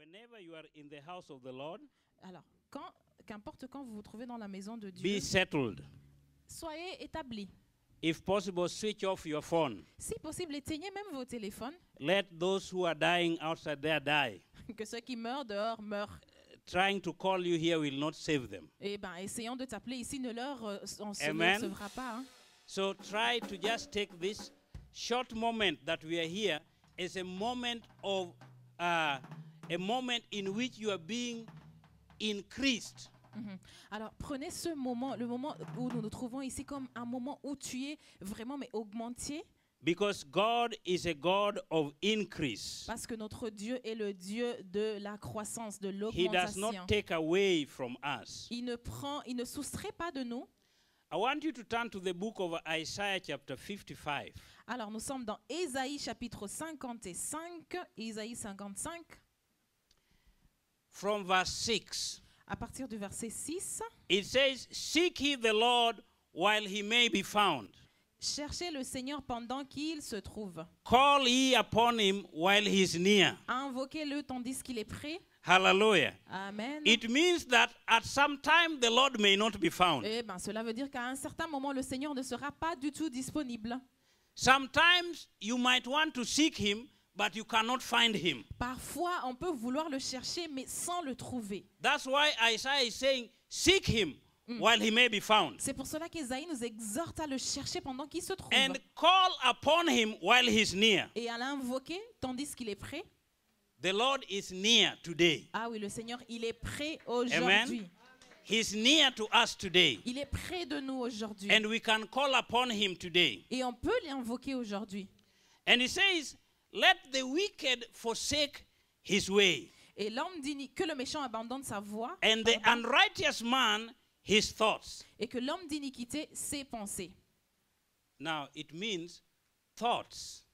Whenever you are in the house of the Lord, Alors, qu'importe quand vous vous trouvez dans la maison de be Dieu, settled. soyez établis. If possible, switch off your phone. Si possible, éteignez même vos téléphones, Let those who are dying outside there die. que ceux qui meurent dehors meurent. Trying to call you here will not save them. Eh bien, essayons de t'appeler ici, ne leur on se Amen. recevra pas. Hein. So try to just take this short moment that we are here as a moment in which you are being increased. Mhm. Alors, prenez ce moment, le moment où nous nous trouvons ici, comme un moment où tu es vraiment mais augmenté, Because God is a God of increase. parce que notre Dieu est le Dieu de la croissance, de He does l'augmentation. not take away from us. Il ne soustrait pas de nous. I want you to turn to the book of Isaiah chapter 55. Alors, nous sommes dans Ésaïe chapitre 55, Ésaïe 55, From verse 6. à partir du verset 6. It says, "Seek ye the Lord while he may be found. Cherchez le Seigneur pendant qu'il se trouve. Call ye upon him while he is near." Invoquez-le tandis qu'il est prêt. Hallelujah. Amen. It means that at some time the Lord may not be found. Eh bien, cela veut dire qu'à un certain moment, le Seigneur ne sera pas du tout disponible. Sometimes you might want to seek him, but you cannot find him. Parfois, on peut vouloir le chercher, mais sans le trouver. That's why Isaiah is saying, "Seek him while he may be found. C'est pour cela qu'Ésaïe nous exhorte à le chercher pendant qu'il se trouve. And call upon him while he's near." Et à l'invoquer tandis qu'il est prêt. The Lord is near today. Ah oui, le Seigneur, il est prêt aujourd'hui. He's near to us today. Il est près de nous aujourd'hui. And we can call upon him today. Et on peut l'invoquer aujourd'hui. And he says, "Let the wicked forsake his way, Et l'homme dit que le méchant abandonne sa voie. and the unrighteous man his thoughts." Et que l'homme d'iniquité ses pensées. Now, it means thoughts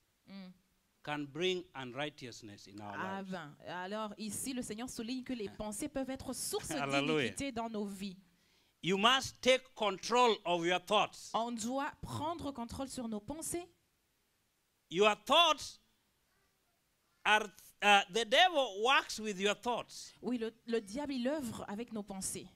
can bring unrighteousness in our Ah lives. ben, alors ici, le Seigneur souligne que les pensées peuvent être source Hallelujah. d'iniquité dans nos vies. You must take control of your thoughts. On doit prendre contrôle sur nos pensées. Your thoughts are, the devil works with your thoughts. Oui, le diable, il œuvre avec nos pensées.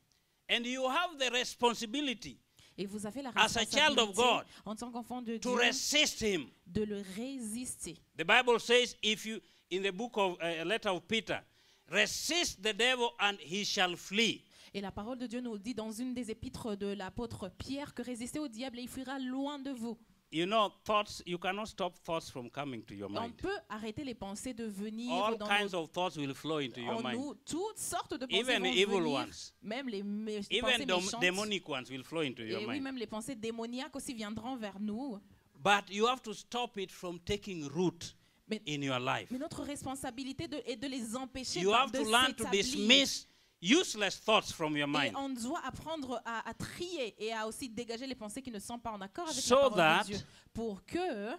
And you have the responsibility Et vous avez la As a child of responsabilité, God, en tant qu'enfant de to Dieu, resist him. de le résister. The Bible says, if you, in the book of a letter of Peter, resist the devil and he shall flee. Et la parole de Dieu nous dit dans une des épîtres de l'apôtre Pierre que résistez au diable et il fuira loin de vous. You know, thoughts, you cannot stop thoughts from coming to your On mind. peut arrêter les pensées de venir All dans kinds of thoughts will flow into your en mind. nous. Toutes sortes de pensées Even vont evil venir, ones. même les pensées Even méchantes. demonic ones will flow into your Et oui, mind. même les pensées démoniaques aussi viendront vers nous. But you have to stop it from taking root Mais, in your life. mais notre responsabilité est de les empêcher You have de to learn to s'établir. dismiss useless thoughts from your Et mind, on doit apprendre à trier et à aussi dégager les pensées qui ne sont pas en accord avec So la parole that- de Dieu. Pour que,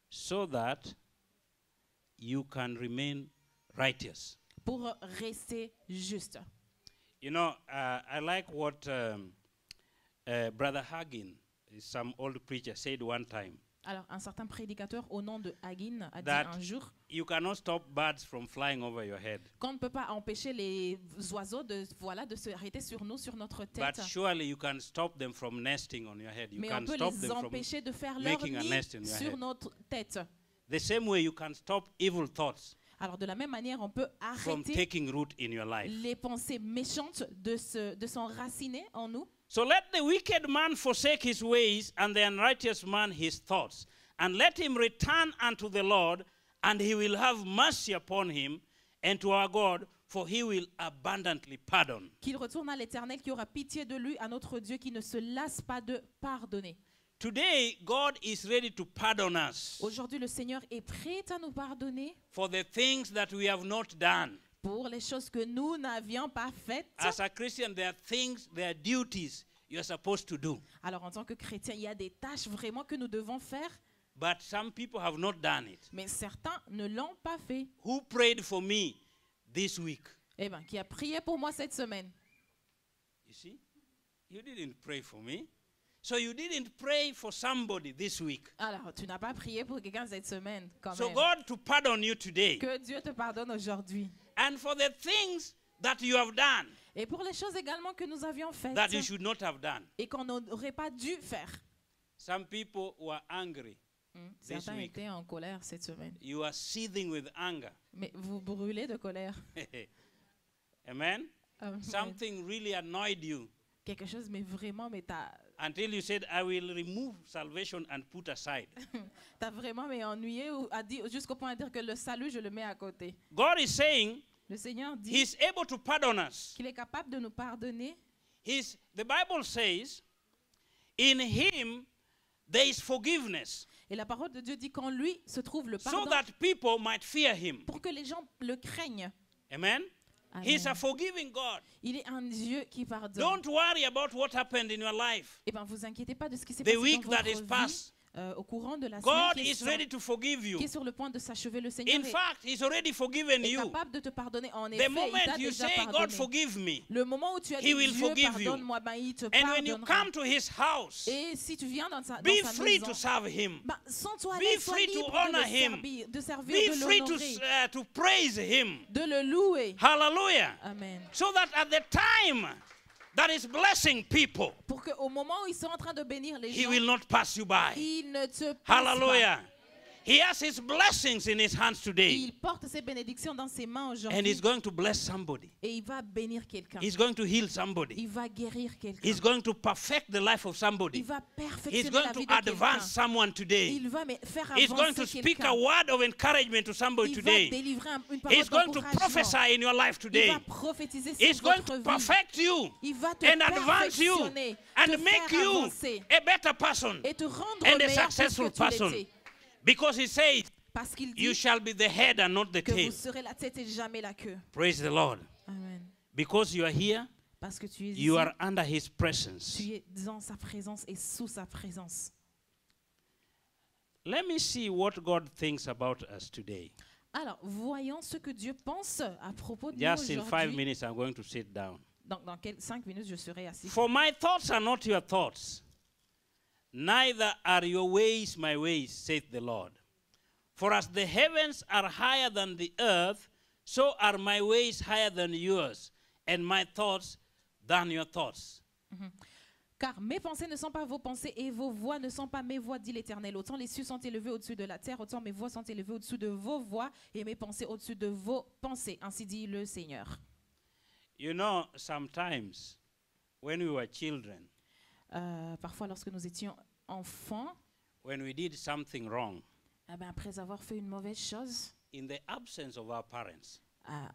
so that you can remain righteous. pour rester juste. You know, I like what Brother Hagin, some old preacher, said one time. Alors, un certain prédicateur au nom de Hagin a dit That- un jour You cannot stop birds from flying over your head, qu'on ne peut pas empêcher les oiseaux de s'arrêter sur nous, sur notre but tête. surely you can stop them from nesting on your head. You Mais on can peut stop les them from empêcher de faire leur making a nid nest in your sur head. notre tête. The same way you can stop evil thoughts Alors, de la même manière, on peut from arrêter taking root in your life. les pensées méchantes de s'enraciner en nous. So let the wicked man forsake his ways, and the unrighteous man his thoughts. And let him return unto the Lord, and he will have mercy upon him, and to our God, for he will abundantly pardon. Qu'il retourne à l'Éternel, qui aura pitié de lui, à notre Dieu qui ne se lasse pas de pardonner. Today, God is ready to pardon us Aujourd'hui, le Seigneur est prêt à nous pardonner for the things that we have not done. pour les choses que nous n'avions pas faites. As a Christian, there are things, there are duties you are supposed to do. Alors, en tant que chrétien, il y a des tâches vraiment que nous devons faire, But some people have not done it. mais certains ne l'ont pas fait. Who prayed for me this week? Eh bien, qui a prié pour moi cette semaine? You see? You didn't pray for me. So you didn't pray for somebody this week. Alors, tu n'as pas prié pour quelqu'un cette semaine, quand So même. God to pardon you today. Que Dieu te pardonne aujourd'hui. And for the things that you have done Et pour les choses également que nous avions faites that you should not have done. et qu'on n'aurait pas dû faire. Some people were angry. Certains week. étaient en colère cette semaine. You are seething with anger. Mais vous brûlez de colère. Amen? Amen. Something really annoyed you Quelque chose, mais vraiment, mais until you said, I will remove salvation and put aside. t'as vraiment mais ennuyé ou a dit jusqu'au point de dire que le salut, je le mets à côté. God is saying Le Seigneur dit He's able to pardon us. qu'il est capable de nous pardonner. The Bible says, in Him there is forgiveness, Et la parole de Dieu dit qu'en lui se trouve le so pardon that people might fear Him. pour que les gens le craignent. Amen? Amen. He's a forgiving God. Il est un Dieu qui pardonne. Don't worry about what happened in your life. Eh bien, vous inquiétez pas de ce qui s'est The passé week dans that votre is vie past. Au courant de la God semaine is ready to forgive you. qui est sur le point de s'achever. Le Seigneur In fact, He's already forgiven est you. capable de te pardonner. En The effet, il moment t'a you déjà say, God pardonné. forgive me, Le moment où tu as He dit will Dieu forgive you. pardonne-moi, ben, il te and when you pardonnera. come to His house, Et si tu viens dans sa be maison, free to serve Him. ben, sens-toi Be libre, sois free to libre honor de Him. de servir, Be de free l'honorer, to praise Him. de le louer. Hallelujah. Amen. So that at the time that is blessing people, Pour qu'au moment où ils sont en train de bénir les He gens, will not pass you by. il ne te passe Hallelujah. He has His blessings in His hands pas. today. Il porte ses bénédictions dans ses mains And aujourd'hui He's going to bless somebody. et il va bénir quelqu'un. He's going to heal somebody. Il va guérir quelqu'un. He's going to perfect the life of Il somebody. va He's perfectionner going la to vie de quelqu'un. advance someone today. Il va faire He's going to avancer speak a quelqu'un. word of encouragement to somebody Il va today. délivrer une parole He's going to d'encouragement. prophesy in your life Il today. va prophétiser sur He's going votre to vie. perfect you Il va te and advance you perfectionner, and te make faire you avancer a better person et te rendre and a meilleur que ce successful que tu person. l'étais. Because He says, Parce qu'il you dit shall be the head and not the que tail. vous serez la tête et jamais la queue. Praise the Lord. Amen. Because you are here, Parce que tu es you ici, are under His presence. tu es dans sa présence et sous sa présence. Let me see what God thinks about us today. Alors, voyons ce que Dieu pense à propos de nous Just in 5 aujourd'hui. minutes, I'm going to sit down. Dans 5 minutes, je serai assis. For my thoughts are not your thoughts, neither are your ways my ways, saith the Lord. For as the heavens are higher than the earth, so are my ways higher than yours, and my thoughts than your thoughts. Car mes pensées ne sont pas vos pensées et vos voix ne sont pas mes voix, dit l'Éternel. Autant les cieux sont élevés au-dessus de la terre, autant mes voix sont élevées au-dessus de vos voix et mes pensées au-dessus de vos pensées. Ainsi dit le Seigneur. You know, sometimes when we were children, Parfois, lorsque nous étions enfants, when we did something wrong, eh ben, après avoir fait une mauvaise chose, in the absence of our parents,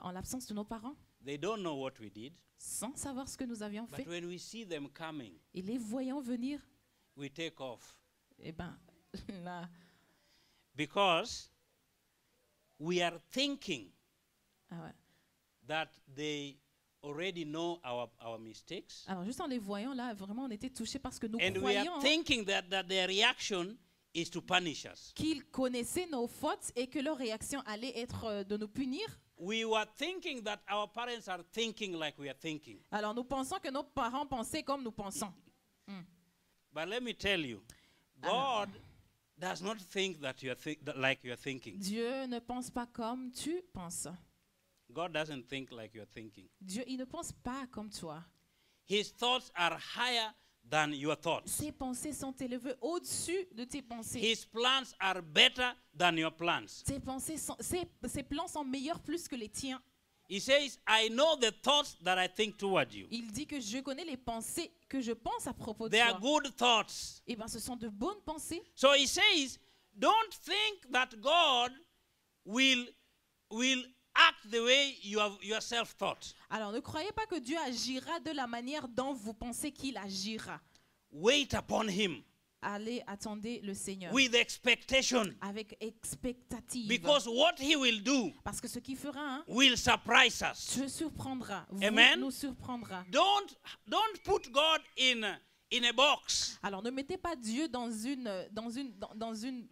en l'absence de nos parents, they don't know what we did, sans savoir ce que nous avions but fait, when we see them coming, et les voyant venir, we take off. eh ben, là, Because we are thinking ah ouais. that they already know our mistakes. Alors juste en les voyant là, vraiment on était touchés parce que nous And we are croyons thinking that their reaction is to punish us. qu'ils connaissaient nos fautes et que leur réaction allait être de nous punir. We were thinking that our parents are thinking like we are thinking. Alors nous pensons que nos parents pensaient comme nous pensons. But let me tell you, God does not think that you are like you are thinking. Dieu ne pense pas comme tu penses. God doesn't think like you are thinking. Dieu, il ne pense pas comme toi. His thoughts are higher than your thoughts. Ses pensées sont élevées au-dessus de tes pensées. His plans are better than your plans. Ses plans sont meilleurs plus que les tiens. He says, I know the thoughts that I think toward you. Il dit que je connais les pensées que je pense à propos de They are toi. good thoughts. Eh bien, ce sont de bonnes pensées. So he says, don't think that God will act the way you have yourself thought. Alors, ne croyez pas que Dieu agira de la manière dont vous pensez qu'il agira. Wait upon him Allez, attendez le Seigneur. with expectation. Avec expectative. Because what he will do Parce que ce qu'il fera, hein, will surprise us. te surprendra. Vous Amen. nous surprendra. Don't put God in a box. Alors, ne mettez pas Dieu dans une That the dans une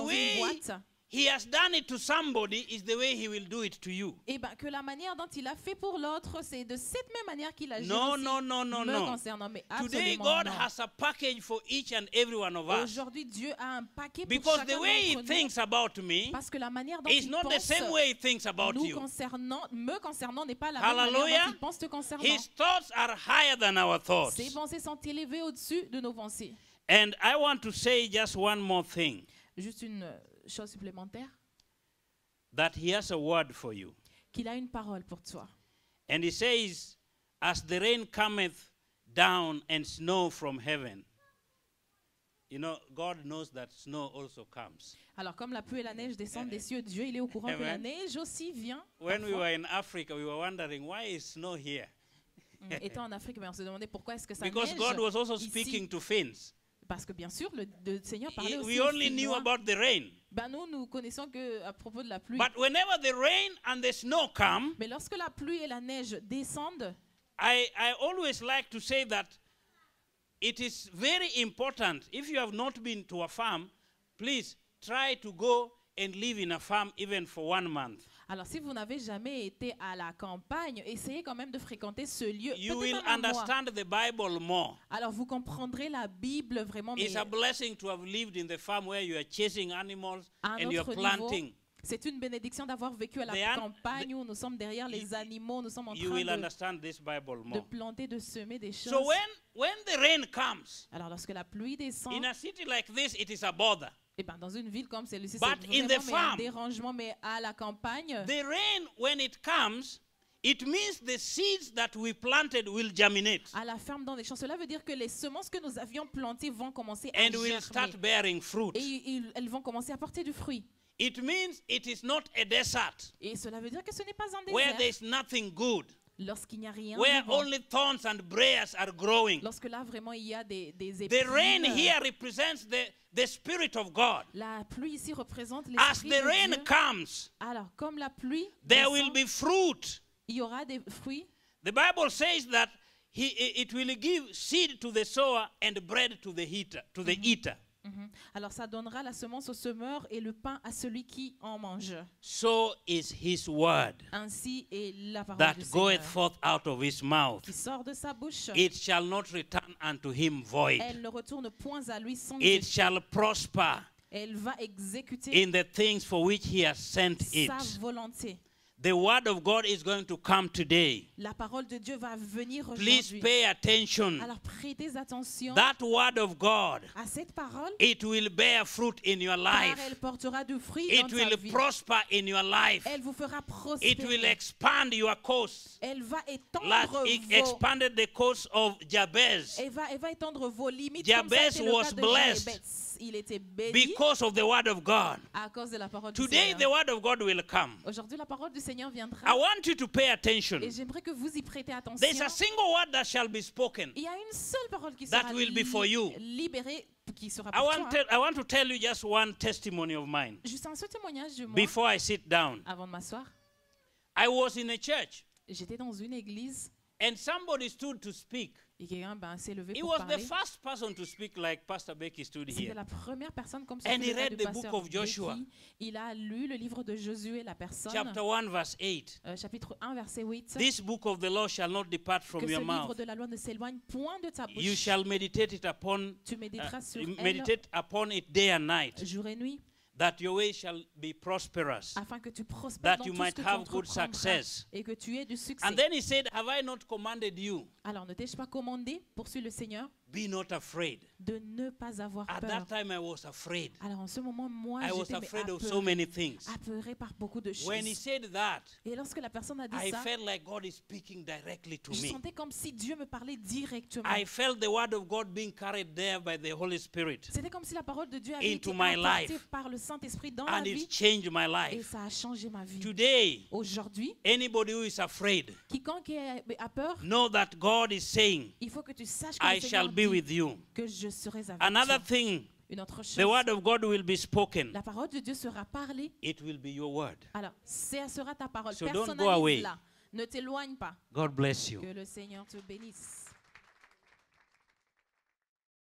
way boîte. he has done it to somebody is the way he will do it to you. Et ben que la manière dont il a fait pour l'autre, c'est de cette même manière qu'il agit No, aussi no, no, no, me no. concernant. Mais Today, absolument God non. has a package for each and every one of us. Aujourd'hui, Dieu a un paquet pour Because chacun the way he d'entre nous. thinks about me Parce que la manière dont is il not the pense same way he thinks about nous you. me concernant n'est pas la même manière Hallelujah. dont il pense te concernant. His thoughts are higher than our thoughts. Ses pensées sont élevées au-dessus de nos pensées. And I want to say just one more thing. Juste une chose supplémentaire, That he has a word for you. qu'il a une parole pour toi. And he says, as the rain cometh down and snow from heaven. You know, God knows that snow also comes. Alors comme la pluie et la neige descendent des cieux, Dieu il est au courant que la Amen. neige aussi vient. When we parfois. were in Africa, we were wondering, why is snow here? Étant en Afrique, on se demandait pourquoi est-ce que ça Because neige God was also ici. speaking to Finns. Parce que bien sûr, le Seigneur parlait aussi We aux only knew Finnois. about the rain. Ben nous connaissons que à propos de la pluie. But whenever the rain and the snow come, Mais lorsque la pluie et la neige descendent, I always like to say that it is very important. If you have not been to a farm, please try to go and live in a farm even for 1 month. alors si vous n'avez jamais été à la campagne, essayez quand même de fréquenter ce lieu. You peut-être will même un mois. understand the Bible more. Alors vous comprendrez la Bible vraiment. Mais It's a blessing to have lived in the farm where you are chasing animals à un and you are autre niveau, planting. c'est une bénédiction d'avoir vécu à la The campagne où nous sommes derrière les animaux, nous sommes en You train will understand this Bible de more. planter, de semer des choses. So when the rain comes, Alors lorsque la pluie descend, in a city like this, it is a bother. et ben, dans une ville comme celle-ci, But c'est in vraiment the un farm, dérangement, mais à la campagne, The rain, when it comes, it means the seeds that we planted will germinate à la ferme dans les champs, cela veut dire que les semences que nous avions plantées vont commencer à and will germer. start bearing fruit. Et elles vont commencer à porter du fruit. It means it is not a desert Et cela veut dire que ce n'est pas un where désert. there is nothing good, Lorsqu'il n'y a rien where devant. only thorns and briars are growing. Lorsque là, vraiment, il y a des The rain épines. here represents the Spirit of God. La pluie ici représente As l'esprit the de rain Dieu. comes, Alors, comme la pluie there descend, will be fruit. il y aura des fruits. The Bible says that it will give seed to the sower and bread to the eater. Mhm. Alors, ça donnera la semence au semeur et le pain à celui qui en mange. So is his word Ainsi est la parole that du goeth Seigneur forth out of his mouth. qui sort de sa bouche. It shall not return unto him void. Elle ne retourne point à lui sans It effet. shall prosper Elle va exécuter in the things for which he has sent it. sa volonté. The word of God is going to come today. La parole de Dieu va venir Please aujourd'hui. pay attention. Alors, prêtez attention That word of God, à cette parole, it will bear fruit in your car life. elle portera du fruit It dans ta will vie. prosper in your life. Elle vous fera It will prospérer. expand your course. Elle va Like étendre it vos... expanded the course of Jabez Elle va étendre vos limites Jabez comme ça a été le was cas de blessed Jabez. Il était béni because of the word of God. à cause de la parole du Today, the Seigneur. word of God will come. Aujourd'hui, la parole du Seigneur viendra. I want you to pay attention. Et j'aimerais que vous y prêtez attention. There's a single word that shall be spoken. Il y a une seule parole qui That sera will be for you. libérée, qui sera I pour want, toi. I want to tell you just one testimony of mine Juste un seul témoignage de moi before I sit down. avant de m'asseoir. I was in a church J'étais dans une église and somebody stood to speak. et quelqu'un s'est levé He pour was the parler. first person to speak like Pastor Becky stood C'était here. la première personne comme And he celui read du the book pasteur of Joshua. Becky. Il a lu le livre de Josué, la personne, Chapter 1, verse 8. chapitre 1, verset 8. This book of the law shall not depart from Que ce your livre mouth. de la loi ne s'éloigne point de ta bouche. You shall meditate it upon, Tu méditeras sur you elle meditate upon it day and night, jour et nuit, that your way shall be prosperous, afin que tu prospères that dans you tout ce might que tu have good entreprendras success. et que tu aies du succès. And then he said, have I not commanded you? Alors ne t'ai-je pas commandé, poursuit le Seigneur, Be not afraid. de ne pas avoir At peur. that time I was afraid. Alors en ce moment, moi, I was j'étais afraid of so many things. apeuré par beaucoup de When he choses. said that, Et lorsque la personne a dit I ça, felt like God is speaking directly to je me. sentais comme si Dieu me parlait directement. I felt the word of God being carried there by the Holy Spirit. C'était comme si la parole de Dieu avait Into été my apportée life. par le Saint-Esprit dans ma And vie it's changed my et life. ça a changé ma vie. Today, Aujourd'hui, anybody who is afraid, quiconque a peur, know that God is saying, il faut que tu saches que I le shall Seigneur be dit with you. que je serai avec Another toi. thing, Une autre chose, the word of God will be spoken. la parole de Dieu sera parlée. It will be your word. Alors, ça sera ta parole. So don't go Personnalise-la. away. Ne t'éloigne pas. God bless you. Que le Seigneur te bénisse.